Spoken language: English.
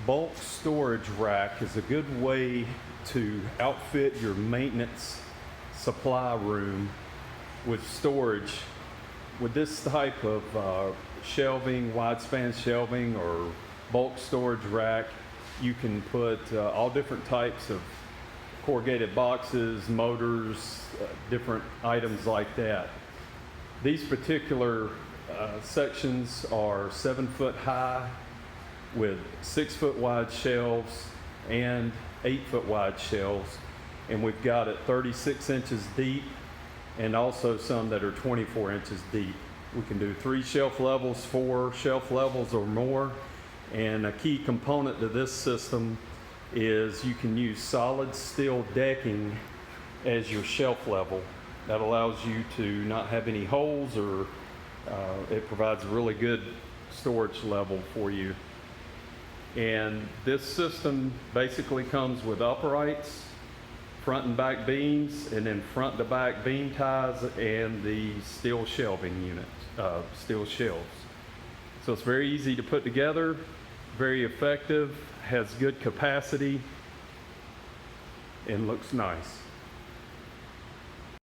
bulk storage rack is a good way to outfit your maintenance supply room with storage. With this type of shelving, wide span shelving or bulk storage rack, you can put all different types of corrugated boxes, motors, different items like that. These particular sections are 7 foot high with 6 foot wide shelves and 8 foot wide shelves, and we've got it 36 inches deep and also some that are 24 inches deep. We can do 3 shelf levels, 4 shelf levels or more, and a key component to this system is you can use solid steel decking as your shelf level. That allows you to not have any holes, or it provides a really good storage level for you. And this system basically comes with uprights, front and back beams, and then front to back beam ties and the steel shelving units, steel shelves. So it's very easy to put together, very effective, has good capacity, and looks nice.